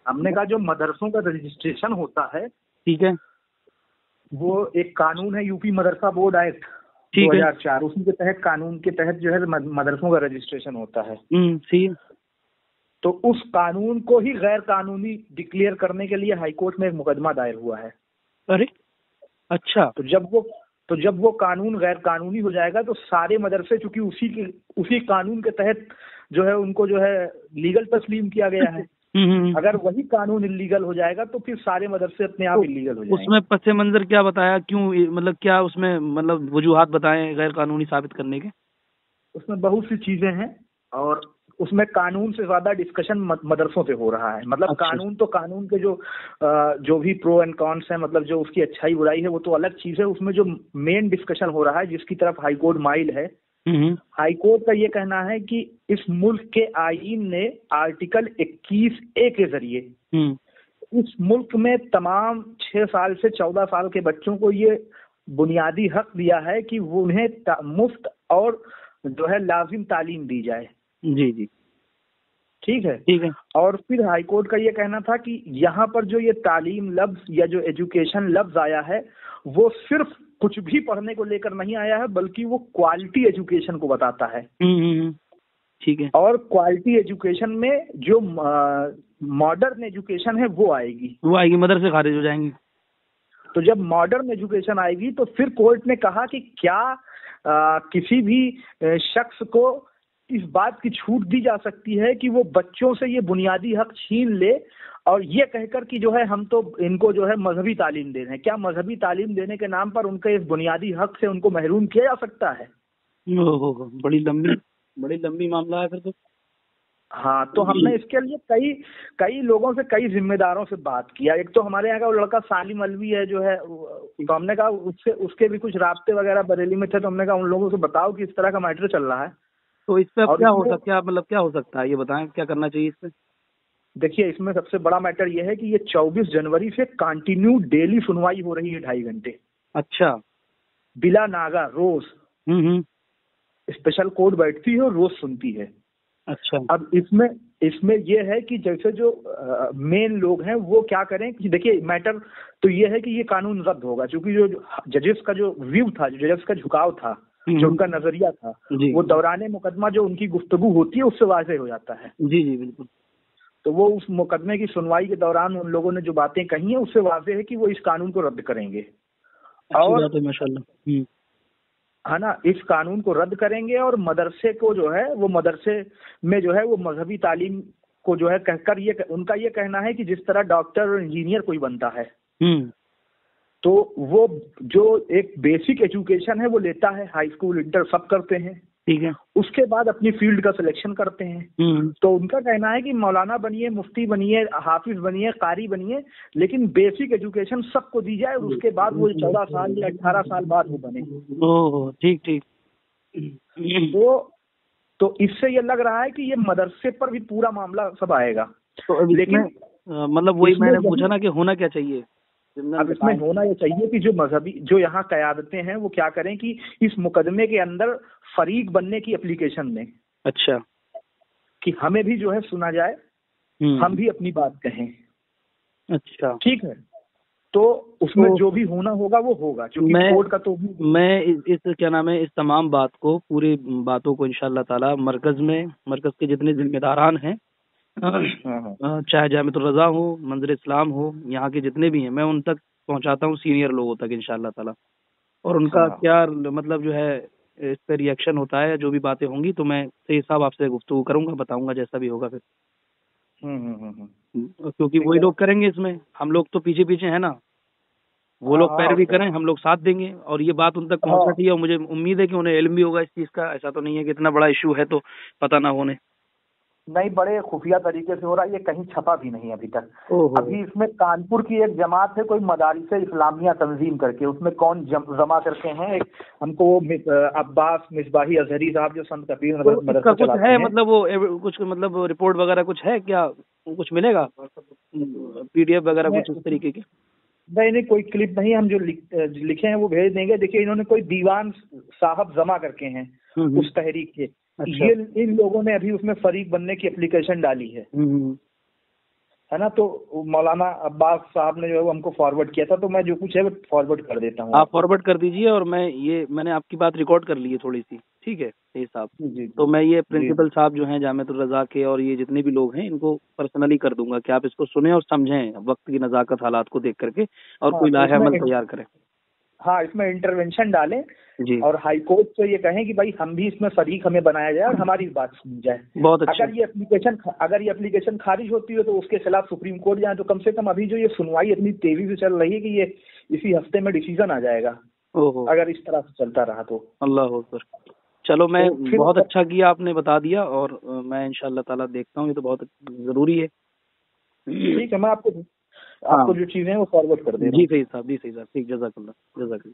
हमने कहा जो मदरसों का रजिस्ट्रेशन होता है, ठीक है, वो एक कानून है यूपी मदरसा बोर्ड एक्ट ठीक है, 2004, उसी के तहत, कानून के तहत जो है मदरसों का रजिस्ट्रेशन होता है। सही है। तो उस कानून को ही गैर कानूनी डिक्लेयर करने के लिए हाईकोर्ट में एक मुकदमा दायर हुआ है। अरे अच्छा। तो जब वो कानून गैर कानूनी हो जाएगा तो सारे मदरसे, चूंकि उसी कानून के तहत जो है उनको जो है लीगल तस्लीम किया गया है, अगर वही कानून इलीगल हो जाएगा तो फिर सारे मदरसे अपने आप इलीगल हो जाएंगे। उसमें पस मंजर क्या बताया, क्यों, मतलब क्या उसमें मतलब वजूहात बताए गैर कानूनी साबित करने के? उसमें बहुत सी चीजें हैं और उसमें कानून से ज्यादा डिस्कशन मदरसों पे हो रहा है। मतलब अच्छा। कानून तो कानून के जो भी प्रो एंड कॉन्स है, मतलब जो उसकी अच्छाई बुराई है वो तो अलग चीज है। उसमें जो मेन डिस्कशन हो रहा है, जिसकी तरफ हाईकोर्ट माइल है, हाईकोर्ट का ये कहना है कि इस मुल्क के आईन ने आर्टिकल 21A के जरिए इस मुल्क में तमाम 6 साल से 14 साल के बच्चों को ये बुनियादी हक दिया है कि वो उन्हें मुफ्त और जो है लाजिम तालीम दी जाए। जी जी, ठीक है, ठीक है। और फिर हाईकोर्ट का ये कहना था कि यहाँ पर जो ये तालीम लफ्ज या जो एजुकेशन लफ्ज आया है, वो सिर्फ कुछ भी पढ़ने को लेकर नहीं आया है, बल्कि वो क्वालिटी एजुकेशन को बताता है। ठीक है। और क्वालिटी एजुकेशन में जो मॉडर्न एजुकेशन है वो आएगी, मदरसे खारिज हो जाएंगे। तो जब मॉडर्न एजुकेशन आएगी तो फिर कोर्ट ने कहा कि क्या किसी भी शख्स को इस बात की छूट दी जा सकती है कि वो बच्चों से ये बुनियादी हक छीन ले और ये कहकर कि जो है हम तो इनको जो है मजहबी तालीम दे रहे हैं। क्या मजहबी तालीम देने के नाम पर उनके इस बुनियादी हक से उनको महरूम किया जा सकता है? बड़ी लंबी मामला है फिर तो। हाँ, तो हमने इसके लिए कई लोगों से, कई जिम्मेदारों से बात किया। एक तो हमारे यहाँ का वो लड़का सालिम अलवी है जो है, तो हमने कहा उसके भी कुछ राब्ते वगैरह बरेली में थे, तो हमने कहा उन लोगों से बताओ कि इस तरह का मैटर चल रहा है। तो इस पे क्या हो सकता है, ये बताएं, क्या करना चाहिए इस पे? देखिए, इसमें सबसे बड़ा मैटर ये है कि ये 24 जनवरी से कंटिन्यू डेली सुनवाई हो रही है, 2.5 घंटे। अच्छा। बिला नागा रोज स्पेशल कोर्ट बैठती है और रोज सुनती है। अच्छा। अब इसमें ये है कि जैसे जो मेन लोग हैं वो क्या करें कि देखिए, मैटर तो ये है कि ये कानून रद्द होगा, क्योंकि जो जजेस का जो व्यू था, जो जजेस का झुकाव था, जो उनका नजरिया था, वो दौराने मुकदमा जो उनकी गुफ्तगू होती है उससे वाज़ेह हो जाता है। जी जी बिल्कुल। तो वो उस मुकदमे की सुनवाई के दौरान उन लोगों ने जो बातें कही है उससे वाज़ेह है कि वो इस कानून को रद्द करेंगे। और माशाल्लाह, है ना, इस कानून को रद्द करेंगे और मदरसे को जो है वो मदरसे में जो है वो मजहबी तालीम को जो है कहकर उनका ये कहना है कि जिस तरह डॉक्टर और इंजीनियर कोई बनता है, तो वो जो एक बेसिक एजुकेशन है वो लेता है, हाई स्कूल इंटर सब करते हैं, ठीक है, उसके बाद अपनी फील्ड का सिलेक्शन करते हैं। तो उनका कहना है कि मौलाना बनिए, मुफ्ती बनिए, हाफिज बनिए, कारी बनिए, लेकिन बेसिक एजुकेशन सबको दी जाए और उसके बाद वो 14 साल या 18 साल बाद वो बने। ओह ठीक ठीक। तो इससे ये लग रहा है कि ये मदरसे पर भी पूरा मामला सब आएगा। तो लेकिन मतलब वही मैंने पूछा ना कि होना क्या चाहिए। अब इसमें होना ये चाहिए कि जो मजहबी, जो यहाँ क़यादतें हैं वो क्या करें कि इस मुकदमे के अंदर फरीक बनने की एप्लीकेशन दें। अच्छा, कि हमें भी जो है सुना जाए, हम भी अपनी बात कहें। अच्छा, ठीक है, तो उसमें जो भी होना होगा वो होगा, क्योंकि कोर्ट का तो मैं इस क्या नाम है, इस तमाम बात को, पूरी बातों को इंशाअल्लाह ताला मरकज के जितने जिम्मेदारान हैं, चाहे जामिअतुल रज़ा हो, मंज़िल इस्लाम हो, यहाँ के जितने भी हैं, मैं उन तक पहुँचाता हूँ, सीनियर लोगों तक इंशाअल्लाह ताला। और उनका क्या मतलब जो है इस पे रिएक्शन होता है, जो भी बातें होंगी तो मैं सही साहब आपसे गुफ्तगू करूंगा, बताऊंगा जैसा भी होगा फिर। क्योंकि वही लोग करेंगे इसमें, हम लोग तो पीछे पीछे हैं ना, वो लोग पैरवी करें, हम लोग साथ देंगे। और ये बात उन तक पहुंचा चाहिए और मुझे उम्मीद है कि उन्हें इल्म भी होगा इस चीज का। ऐसा तो नहीं है कि इतना बड़ा इशू है तो पता ना होने। नहीं, बड़े खुफिया तरीके से हो रहा है, ये कहीं छपा भी नहीं अभी तक। अभी इसमें कानपुर की एक जमात है, कोई मदारिस इस्लामिया तंजीम करके, उसमें कौन जमा करके हैं, एक हमको अब्बास मिसबाही अजहरी साहब जो संत कबीर मदरसा चलाते हैं, मतलब वो कुछ मतलब रिपोर्ट वगैरह कुछ है क्या, कुछ मिलेगा PDF वगैरह कुछ इस तरीके की? नहीं, कोई क्लिप नहीं, हम जो लिखे हैं वो भेज देंगे। देखिए, इन्होंने कोई दीवान साहब जमा करके हैं उस तहरीक के। अच्छा। ये इन लोगों ने अभी उसमें फरीक बनने की एप्लीकेशन डाली है है ना। तो मौलाना अब्बास साहब ने जो है वो हमको फॉरवर्ड किया था, तो मैं जो कुछ है वो फॉरवर्ड कर देता हूँ। आप फॉरवर्ड कर दीजिए, और मैंने आपकी बात रिकॉर्ड कर ली है थोड़ी सी, ठीक है ये साहब। जी तो मैं ये जी प्रिंसिपल साहब जो हैं जामिअतुर रज़ा के, और ये जितने भी लोग हैं, इनको पर्सनली कर दूंगा कि आप इसको सुने और समझें वक्त की नज़ाकत हालात को देख करके, और हाँ, कोई तो लाहे अमल इसमें तैयार करें। हाँ इसमें इंटरवेंशन डालें जी, और हाई कोर्ट से ये कहें कि भाई हम भी इसमें शरीक हमें बनाया जाए और हमारी बात सुनी जाए। बहुत अच्छा। अगर ये एप्लीकेशन खारिज होती है तो उसके खिलाफ सुप्रीम कोर्ट जाए, तो कम से कम अभी जो ये सुनवाई इतनी तेजी से चल रही है कि ये इसी हफ्ते में डिसीजन आ जाएगा, ओहो, अगर इस तरह से चलता रहा तो। अल्लाह अकबर। चलो, मैं तो फिर बहुत अच्छा किया आपने बता दिया, और मैं इंशाअल्लाह ताला देखता हूँ, ये तो बहुत जरूरी है। ठीक है, मैं आपको हाँ जो चीजें हैं वो फॉरवर्ड कर दे रहा जी हूँ। सही साहब, जी सही साहब, ठीक, जज़ाकल्लाह जज़ाकल्लाह।